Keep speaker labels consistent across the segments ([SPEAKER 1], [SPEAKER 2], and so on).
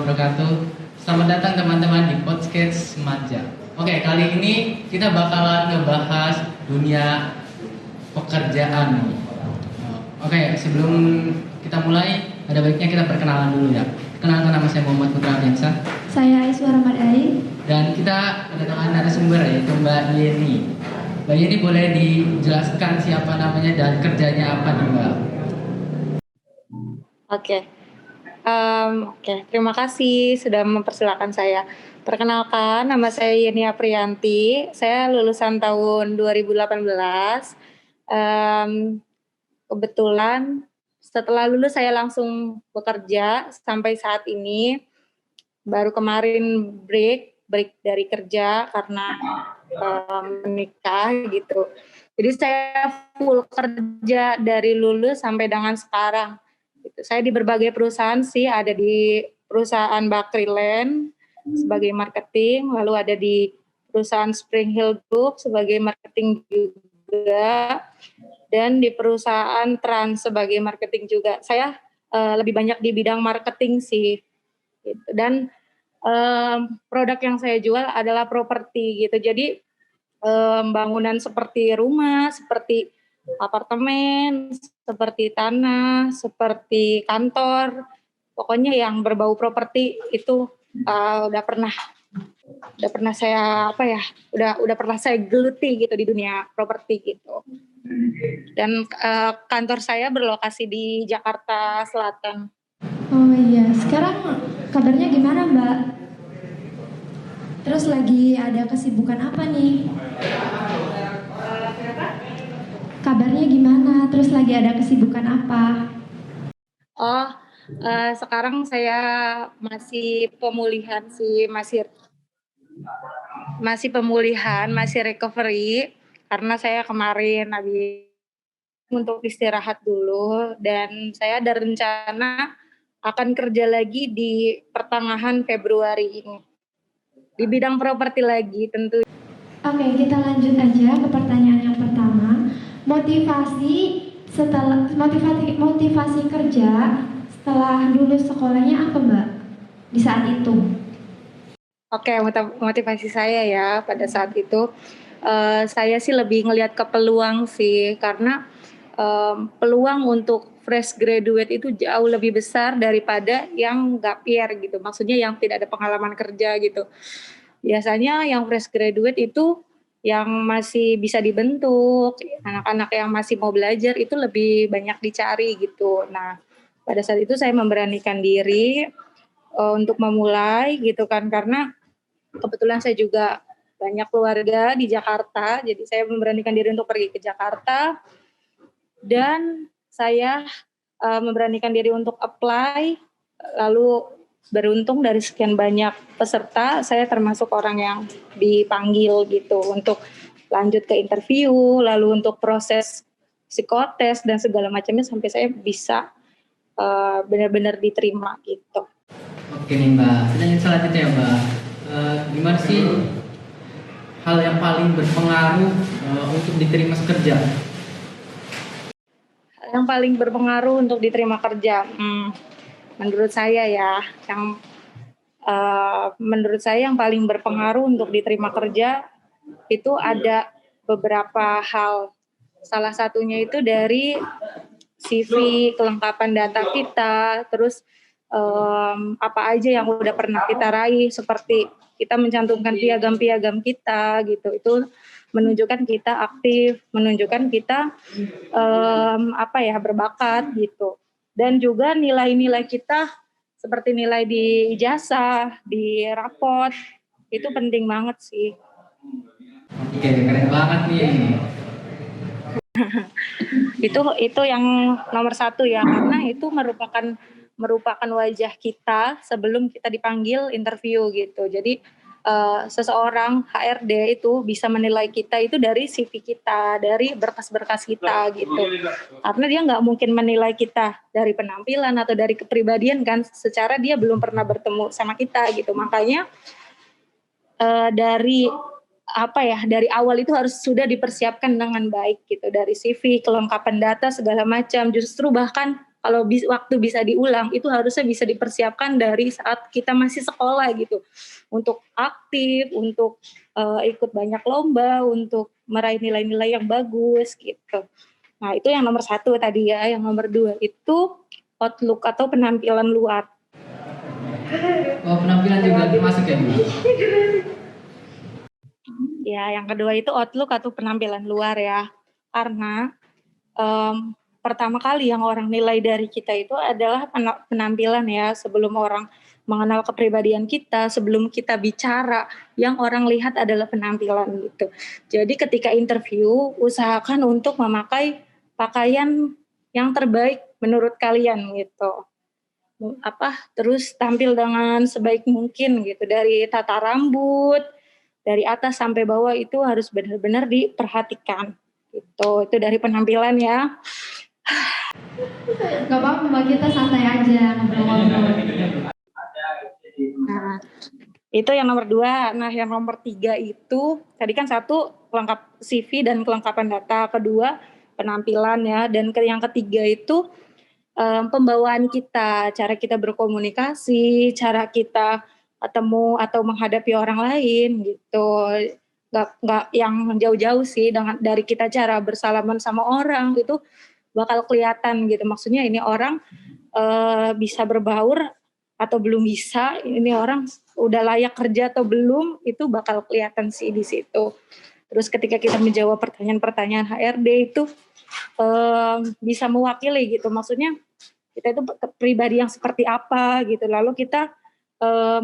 [SPEAKER 1] wabarakatuh. Selamat datang teman-teman di podcast Maja. Oke, kali ini kita bakalan ngebahas dunia pekerjaan. Oke, sebelum kita mulai, ada baiknya kita perkenalan dulu ya. Kenalkan, nama saya Muhammad Putra Ardiansyah.
[SPEAKER 2] Saya Aiswa Ramadai.
[SPEAKER 1] Dan kita kedatangan narasumber yaitu Mbak Yeni. Mbak Yeni boleh dijelaskan siapa namanya dan kerjanya apa nih Mbak?
[SPEAKER 3] Oke, terima kasih sudah mempersilahkan saya. Perkenalkan, nama saya Yeni Aprianti. Saya lulusan tahun 2018. Kebetulan setelah lulus saya langsung bekerja sampai saat ini. Baru kemarin break dari kerja karena menikah gitu. Jadi saya full kerja dari lulus sampai dengan sekarang. Saya di berbagai perusahaan sih, ada di perusahaan Bakriland sebagai marketing, lalu ada di perusahaan Spring Hill Group sebagai marketing juga, dan di perusahaan Trans sebagai marketing juga. Saya lebih banyak di bidang marketing sih, gitu. Dan produk yang saya jual adalah properti gitu. Jadi bangunan seperti rumah, seperti apartemen, seperti tanah, seperti kantor, pokoknya yang berbau properti itu udah pernah saya udah pernah saya geluti gitu di dunia properti gitu. Dan kantor saya berlokasi di Jakarta Selatan.
[SPEAKER 2] Oh iya, sekarang kabarnya gimana Mbak? Terus lagi ada kesibukan apa nih? Kabarnya gimana? Terus lagi ada kesibukan apa?
[SPEAKER 3] Sekarang saya masih pemulihan sih, masih pemulihan, masih recovery karena saya kemarin habis untuk istirahat dulu, dan saya ada rencana akan kerja lagi di pertengahan Februari ini di bidang properti lagi tentu.
[SPEAKER 2] Oke, kita lanjut aja ke pertanyaan yang pertama. Motivasi kerja setelah lulus sekolahnya apa Mbak di saat itu?
[SPEAKER 3] Oke, motivasi saya ya pada saat itu, saya sih lebih ngelihat ke peluang sih, karena peluang untuk fresh graduate itu jauh lebih besar daripada yang gap year gitu, maksudnya yang tidak ada pengalaman kerja gitu. Biasanya yang fresh graduate itu yang masih bisa dibentuk, anak-anak yang masih mau belajar itu lebih banyak dicari gitu. Nah, pada saat itu saya memberanikan diri untuk memulai gitu kan, karena kebetulan saya juga banyak keluarga di Jakarta, jadi saya memberanikan diri untuk pergi ke Jakarta, dan saya memberanikan diri untuk apply, lalu beruntung dari sekian banyak peserta, saya termasuk orang yang dipanggil gitu untuk lanjut ke interview, lalu untuk proses psikotes dan segala macamnya sampai saya bisa benar-benar diterima gitu.
[SPEAKER 1] Oke nih Mbak, pertanyaan selanjutnya ya Mbak. Gimana sih hal yang paling berpengaruh untuk diterima kerja?
[SPEAKER 3] Yang paling berpengaruh untuk diterima kerja, menurut saya ya, menurut saya yang paling berpengaruh untuk diterima kerja itu ada beberapa hal. Salah satunya itu dari CV, kelengkapan data kita, terus apa aja yang udah pernah kita raih, seperti kita mencantumkan piagam-piagam kita gitu, itu menunjukkan kita aktif, menunjukkan kita berbakat gitu. Dan juga nilai-nilai kita seperti nilai di ijazah, di rapot, itu penting banget sih.
[SPEAKER 1] Oke, keren banget nih.
[SPEAKER 3] Itu yang nomor satu ya, karena itu merupakan wajah kita sebelum kita dipanggil interview gitu. Jadi seseorang HRD itu bisa menilai kita itu dari CV kita, dari berkas-berkas kita gitu. Karena dia nggak mungkin menilai kita dari penampilan atau dari kepribadian kan, secara dia belum pernah bertemu sama kita gitu. Makanya dari awal itu harus sudah dipersiapkan dengan baik gitu, dari CV, kelengkapan data segala macam. Justru bahkan kalau waktu bisa diulang itu harusnya bisa dipersiapkan dari saat kita masih sekolah gitu, untuk aktif, untuk ikut banyak lomba, untuk meraih nilai-nilai yang bagus gitu. Nah itu yang nomor 1 tadi ya. Yang nomor 2 itu outlook atau penampilan luar.
[SPEAKER 1] Oh, penampilan juga termasuk ya, Bu?
[SPEAKER 3] Ya, yang kedua itu outlook atau penampilan luar ya. Karena pertama kali yang orang nilai dari kita itu adalah penampilan ya. Sebelum orang mengenal kepribadian kita, sebelum kita bicara, yang orang lihat adalah penampilan gitu. Jadi ketika interview, usahakan untuk memakai pakaian yang terbaik menurut kalian gitu. Terus tampil dengan sebaik mungkin gitu, dari tata rambut, dari atas sampai bawah itu harus benar-benar diperhatikan gitu. Itu dari penampilan ya.
[SPEAKER 2] Gak apa-apa Mbak, kita santai aja ngobrol-ngobrol.
[SPEAKER 3] Nah, itu yang nomor 2. Nah, yang nomor 3 itu tadi kan 1 kelengkap CV dan kelengkapan data, kedua penampilan ya, dan yang ketiga itu pembawaan kita, cara kita berkomunikasi, cara kita ketemu atau menghadapi orang lain gitu. Nggak yang jauh-jauh sih, dari kita cara bersalaman sama orang itu bakal kelihatan gitu. Maksudnya ini orang bisa berbaur atau belum bisa, ini orang udah layak kerja atau belum, itu bakal kelihatan sih di situ. Terus ketika kita menjawab pertanyaan-pertanyaan HRD itu bisa mewakili gitu. Maksudnya kita itu pribadi yang seperti apa gitu, lalu kita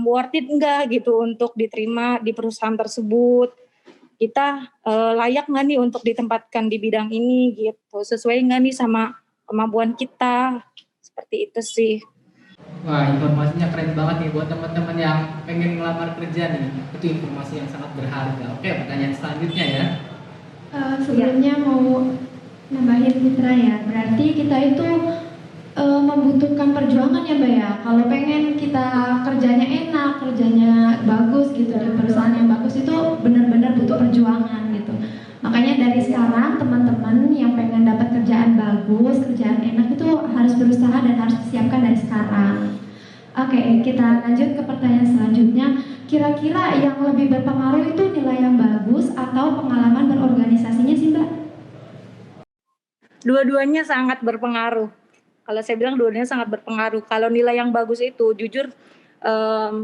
[SPEAKER 3] worth it enggak gitu untuk diterima di perusahaan tersebut, kita layak nggak nih untuk ditempatkan di bidang ini gitu, sesuai nggak nih sama kemampuan kita, seperti itu sih.
[SPEAKER 1] Wah, informasinya keren banget nih buat teman-teman yang pengen ngelamar kerja nih. Itu informasi yang sangat berharga. Oke, pertanyaan selanjutnya ya.
[SPEAKER 2] Sebelumnya mau nambahin Fitra ya, berarti kita itu membutuhkan perjuangan ya Mbak ya. Kalau pengen kita kerjanya enak, kerjanya bagus gitu di perusahaan yang bagus, itu benar-benar butuh perjuangan gitu. Makanya dari sekarang teman-teman yang pengen dapat kerjaan bagus, kerjaan enak itu harus berusaha dan harus disiapkan dari sekarang. Oke, kita lanjut ke pertanyaan selanjutnya. Kira-kira yang lebih berpengaruh itu nilai yang bagus atau pengalaman berorganisasinya sih Mbak?
[SPEAKER 3] Dua-duanya sangat berpengaruh. Kalau saya bilang dua-duanya sangat berpengaruh. Kalau nilai yang bagus itu, jujur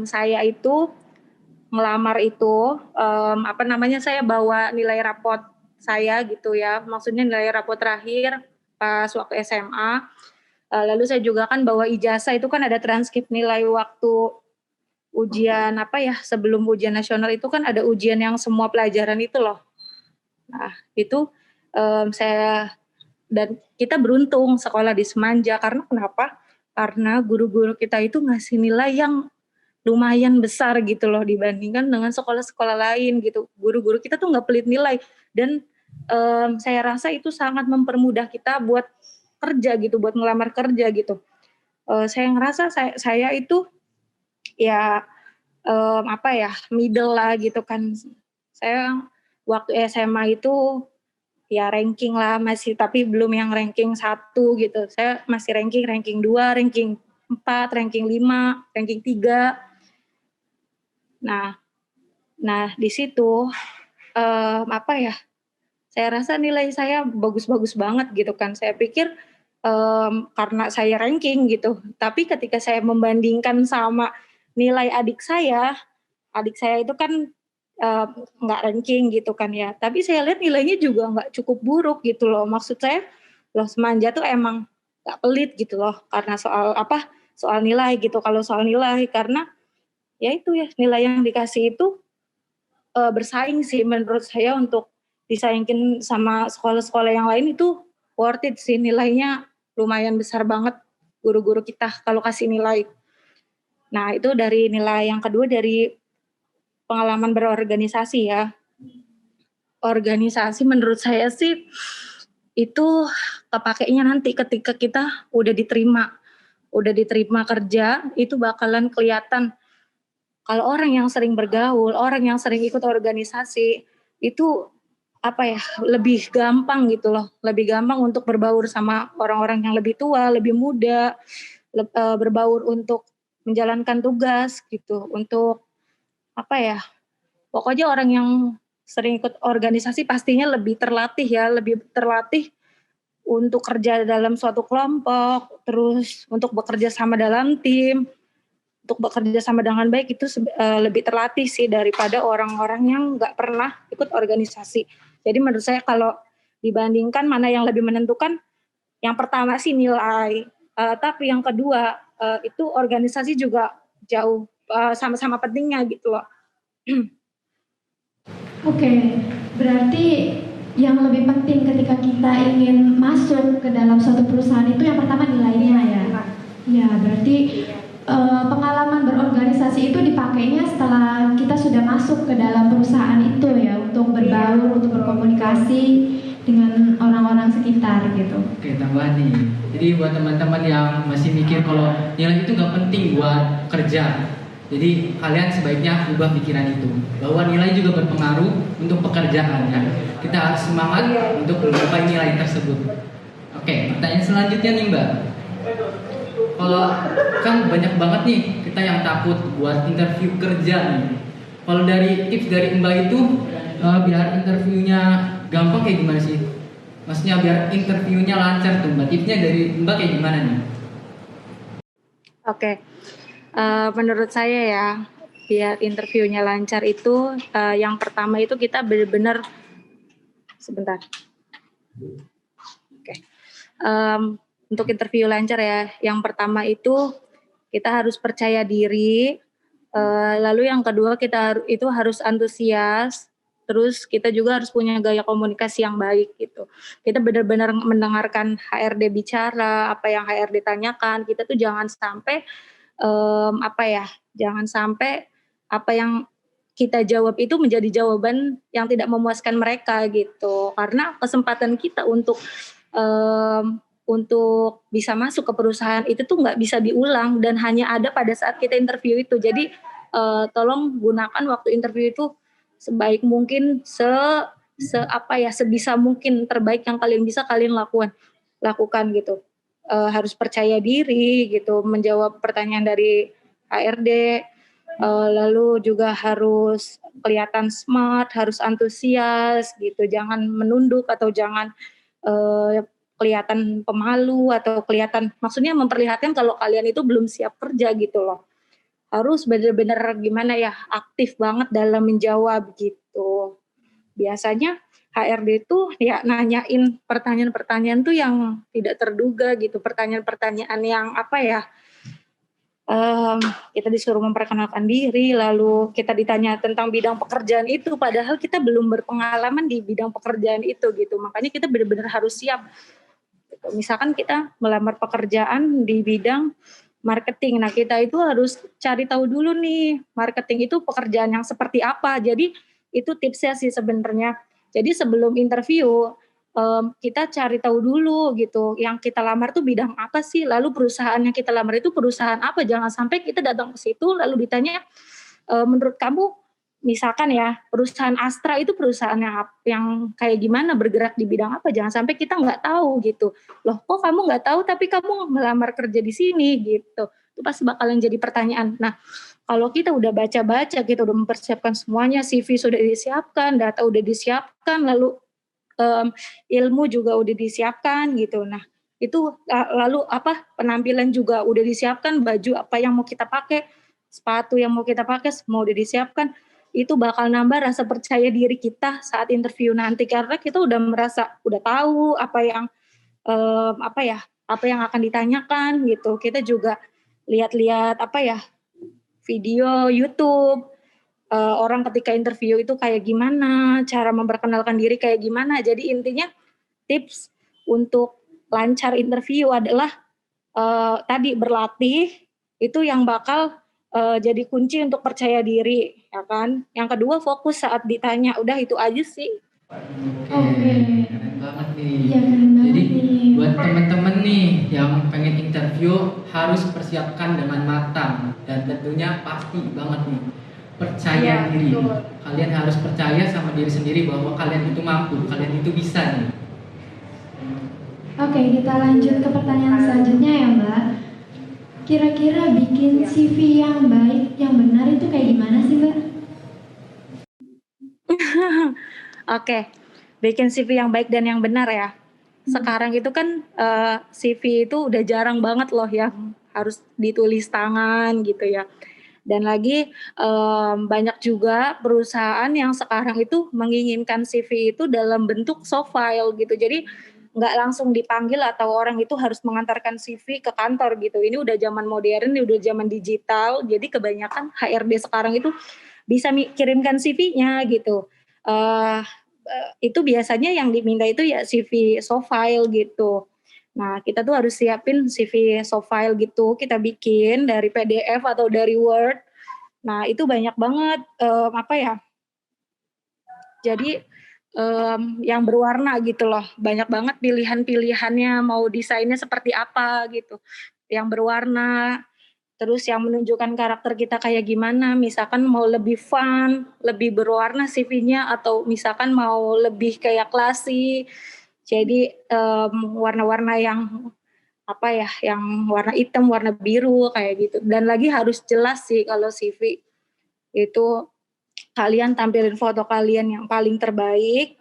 [SPEAKER 3] saya itu ngelamar itu saya bawa nilai rapot saya gitu ya. Maksudnya nilai rapot terakhir pas waktu SMA. Lalu saya juga kan bawa ijazah, itu kan ada transkrip nilai waktu ujian sebelum ujian nasional itu kan ada ujian yang semua pelajaran itu loh. Nah, itu saya dan kita beruntung sekolah di Semanja. Karena kenapa? Karena guru-guru kita itu ngasih nilai yang lumayan besar gitu loh dibandingkan dengan sekolah-sekolah lain gitu. Guru-guru kita tuh nggak pelit nilai, dan saya rasa itu sangat mempermudah kita buat kerja gitu, buat ngelamar kerja gitu. Saya ngerasa saya itu ya middle lah gitu kan. Saya waktu SMA itu ya ranking lah masih, tapi belum yang ranking 1 gitu. Saya masih ranking 2, ranking 4, ranking 5, ranking 3. Nah di situ saya rasa nilai saya bagus-bagus banget gitu kan. Saya pikir karena saya ranking gitu. Tapi ketika saya membandingkan sama nilai adik saya itu kan nggak ranking gitu kan ya. Tapi saya lihat nilainya juga nggak cukup buruk gitu loh. Maksud saya, loh Semanja tuh emang nggak pelit gitu loh. Karena soal nilai gitu. Kalau soal nilai, karena ya itu ya nilai yang dikasih itu bersaing sih menurut saya, untuk disaingin sama sekolah-sekolah yang lain itu worth it sih, nilainya lumayan besar banget guru-guru kita kalau kasih nilai. Nah itu dari nilai. Yang kedua dari pengalaman berorganisasi ya. Organisasi menurut saya sih itu kepakainya nanti ketika kita udah diterima kerja, itu bakalan kelihatan. Kalau orang yang sering bergaul, orang yang sering ikut organisasi, itu lebih gampang gitu loh, lebih gampang untuk berbaur sama orang-orang yang lebih tua, lebih muda, berbaur untuk menjalankan tugas gitu, untuk apa ya, pokoknya orang yang sering ikut organisasi pastinya lebih terlatih ya, lebih terlatih untuk kerja dalam suatu kelompok, terus untuk bekerja sama dalam tim, untuk bekerja sama dengan baik itu lebih terlatih sih daripada orang-orang yang nggak pernah ikut organisasi. Jadi menurut saya kalau dibandingkan mana yang lebih menentukan, yang pertama sih nilai, tapi yang kedua itu organisasi juga jauh sama-sama pentingnya gitu loh.
[SPEAKER 2] Oke, berarti yang lebih penting ketika kita ingin masuk ke dalam suatu perusahaan itu yang pertama nilainya ya. Ya, berarti pengalaman berorganisasi itu dipakainya setelah kita sudah masuk ke dalam perusahaan itu ya, untuk berbaur, untuk berkomunikasi dengan orang-orang sekitar gitu.
[SPEAKER 1] Oke, tambahan nih. Jadi buat teman-teman yang masih mikir kalau nilai itu nggak penting buat kerja, jadi kalian sebaiknya ubah pikiran itu, bahwa nilai juga berpengaruh untuk pekerjaan ya. Kita harus semangat untuk menggapai nilai tersebut. Oke, pertanyaan selanjutnya nih Mbak. Kalau kan banyak banget nih kita yang takut buat interview kerja nih. Kalau dari tips dari Mbak itu biar interviewnya gampang kayak gimana sih? Maksudnya biar interviewnya lancar tuh Mbak. Tipsnya dari Mbak kayak gimana nih?
[SPEAKER 3] Oke. Menurut saya ya, biar interviewnya lancar itu yang pertama itu kita benar-benar sebentar. Oke. Untuk interview lancar ya, yang pertama itu kita harus percaya diri, lalu yang kedua kita itu harus antusias, terus kita juga harus punya gaya komunikasi yang baik gitu. Kita benar-benar mendengarkan HRD bicara, apa yang HRD tanyakan, kita tuh jangan sampai jangan sampai apa yang kita jawab itu menjadi jawaban yang tidak memuaskan mereka gitu. Karena kesempatan kita untuk bisa masuk ke perusahaan itu tuh nggak bisa diulang dan hanya ada pada saat kita interview itu. Jadi tolong gunakan waktu interview itu sebaik mungkin, sebisa mungkin terbaik yang kalian bisa kalian lakukan gitu. Harus percaya diri gitu, menjawab pertanyaan dari HRD, lalu juga harus kelihatan smart, harus antusias gitu, jangan menunduk atau jangan kelihatan pemalu atau kelihatan, maksudnya memperlihatkan kalau kalian itu belum siap kerja gitu loh. Harus benar-benar gimana ya, aktif banget dalam menjawab gitu. Biasanya HRD itu ya nanyain pertanyaan-pertanyaan tuh yang tidak terduga gitu, pertanyaan-pertanyaan yang kita disuruh memperkenalkan diri, lalu kita ditanya tentang bidang pekerjaan itu, padahal kita belum berpengalaman di bidang pekerjaan itu gitu. Makanya kita benar-benar harus siap. Misalkan kita melamar pekerjaan di bidang marketing, nah kita itu harus cari tahu dulu nih marketing itu pekerjaan yang seperti apa. Jadi itu tipsnya sih sebenarnya. Jadi sebelum interview kita cari tahu dulu gitu, yang kita lamar tuh bidang apa sih, lalu perusahaan yang kita lamar itu perusahaan apa. Jangan sampai kita datang ke situ lalu ditanya menurut kamu misalkan ya perusahaan Astra itu perusahaan yang kayak gimana, bergerak di bidang apa. Jangan sampai kita nggak tahu gitu, loh kok kamu nggak tahu tapi kamu melamar kerja di sini gitu. Itu pasti bakalan jadi pertanyaan. Nah kalau kita udah baca-baca, kita udah mempersiapkan semuanya, CV sudah disiapkan, data udah disiapkan, lalu ilmu juga udah disiapkan gitu. Nah itu lalu penampilan juga udah disiapkan, baju apa yang mau kita pakai, sepatu yang mau kita pakai, semua udah disiapkan. Itu bakal nambah rasa percaya diri kita saat interview nanti, karena kita udah merasa udah tahu apa yang akan ditanyakan gitu. Kita juga lihat-lihat video YouTube, orang ketika interview itu kayak gimana, cara memperkenalkan diri kayak gimana. Jadi intinya tips untuk lancar interview adalah tadi berlatih, itu yang bakal jadi kunci untuk percaya diri, ya kan. Yang kedua fokus saat ditanya, udah itu aja sih.
[SPEAKER 2] Oke.
[SPEAKER 1] Keren banget nih.
[SPEAKER 2] Iya, keren banget
[SPEAKER 1] Jadi
[SPEAKER 2] nih.
[SPEAKER 1] buat teman-teman nih yang pengen interview harus persiapkan dengan matang dan tentunya pasti banget nih percaya
[SPEAKER 3] Iya,
[SPEAKER 1] diri.
[SPEAKER 3] betul.
[SPEAKER 1] kalian harus percaya sama diri sendiri bahwa kalian itu mampu, kalian itu bisa nih.
[SPEAKER 2] Oke, kita lanjut ke pertanyaan selanjutnya ya Mbak. Kira-kira bikin CV yang baik, yang benar itu kayak gimana sih Mbak?
[SPEAKER 3] Oke, bikin CV yang baik dan yang benar ya. Sekarang itu kan CV itu udah jarang banget loh yang harus ditulis tangan gitu ya. Dan lagi banyak juga perusahaan yang sekarang itu menginginkan CV itu dalam bentuk soft file gitu. Jadi nggak langsung dipanggil atau orang itu harus mengantarkan CV ke kantor gitu. Ini udah zaman modern, ini udah zaman digital. Jadi kebanyakan HRD sekarang itu bisa kirimkan CV-nya gitu. Itu biasanya yang diminta itu ya CV soft file gitu. Nah, kita tuh harus siapin CV soft file gitu, kita bikin dari PDF atau dari Word. Nah, itu banyak banget jadi yang berwarna gitu loh. Banyak banget pilihan-pilihannya, mau desainnya seperti apa gitu. Yang berwarna, terus yang menunjukkan karakter kita kayak gimana. Misalkan mau lebih fun, lebih berwarna CV-nya, atau misalkan mau lebih kayak klasik. Jadi warna-warna yang yang warna hitam, warna biru kayak gitu. Dan lagi harus jelas sih kalau CV itu kalian tampilin foto kalian yang paling terbaik.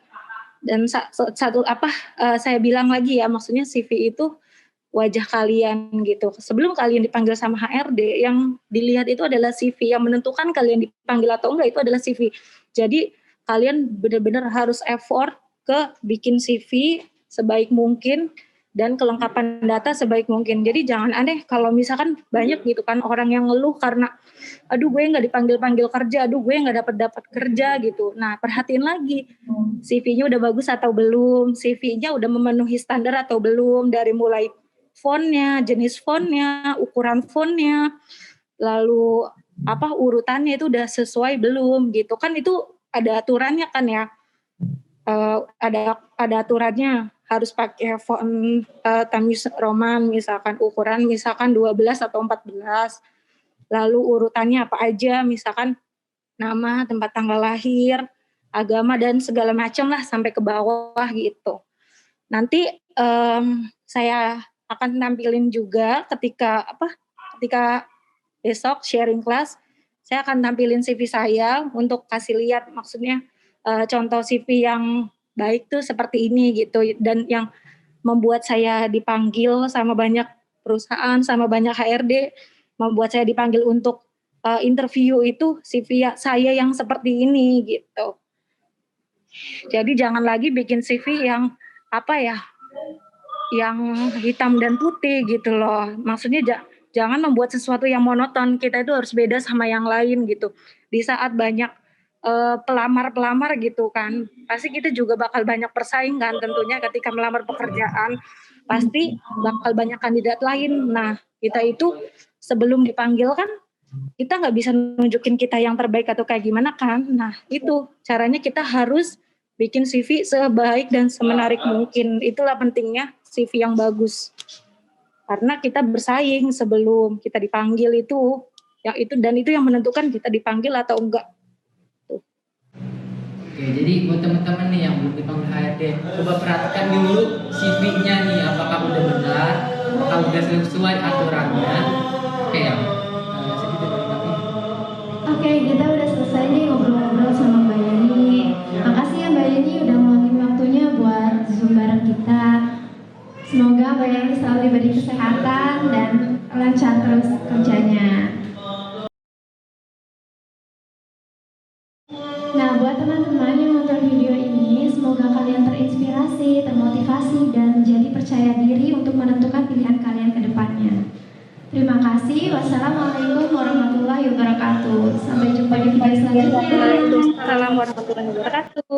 [SPEAKER 3] Dan saya bilang lagi ya, maksudnya CV itu wajah kalian gitu. Sebelum kalian dipanggil sama HRD, yang dilihat itu adalah CV. Yang menentukan kalian dipanggil atau enggak itu adalah CV. Jadi kalian benar-benar harus effort ke bikin CV sebaik mungkin dan kelengkapan data sebaik mungkin. Jadi jangan aneh kalau misalkan banyak gitu kan orang yang ngeluh karena aduh gue nggak dipanggil-panggil kerja, aduh gue nggak dapat kerja gitu. Nah, perhatiin lagi CV-nya udah bagus atau belum, CV-nya udah memenuhi standar atau belum, dari mulai fontnya, jenis fontnya, ukuran fontnya, lalu urutannya itu udah sesuai belum gitu kan. Itu ada aturannya kan ya. Ada aturannya, harus pakai font Times Roman, misalkan ukuran misalkan 12 atau 14. Lalu urutannya apa aja, misalkan nama, tempat tanggal lahir, agama, dan segala macam lah sampai ke bawah gitu. Nanti saya akan tampilin juga ketika besok sharing class, saya akan tampilin CV saya untuk kasih lihat, maksudnya contoh CV yang baik tuh seperti ini gitu, dan yang membuat saya dipanggil sama banyak perusahaan, sama banyak HRD, membuat saya dipanggil untuk interview itu CV saya yang seperti ini gitu. Jadi jangan lagi bikin CV yang yang hitam dan putih gitu loh. Maksudnya jangan membuat sesuatu yang monoton. Kita itu harus beda sama yang lain gitu. Di saat banyak pelamar-pelamar gitu kan, pasti kita juga bakal banyak persaingan tentunya ketika melamar pekerjaan. Pasti bakal banyak kandidat lain. Nah, kita itu sebelum dipanggil kan, kita nggak bisa nunjukin kita yang terbaik atau kayak gimana kan. Nah, itu caranya kita harus bikin CV sebaik dan semenarik mungkin. Itulah pentingnya CV yang bagus. Karena kita bersaing sebelum kita dipanggil itu yang menentukan kita dipanggil atau enggak.
[SPEAKER 1] Oke, jadi buat teman-teman nih yang belum dipanggil HRD, coba perhatikan dulu CV-nya nih, apakah udah benar, apakah udah sesuai aturannya. Oke ya.
[SPEAKER 2] Oke, kita udah selesai nih ngobrol-ngobrol sama Mbak Yeni. Makasih ya Mbak Yeni udah ngeluangin waktunya buat Zoom bareng kita. Semoga Mbak Yeni selalu diberi kesehatan dan lancar terus kerjanya. Nah, buat teman-teman yang nonton video ini, semoga kalian terinspirasi, termotivasi, dan jadi percaya diri untuk menentukan pilihan kalian ke depannya. Terima kasih. Wassalamualaikum warahmatullahi wabarakatuh. Sampai jumpa di video selanjutnya.
[SPEAKER 3] Waalaikumsalam warahmatullahi wabarakatuh.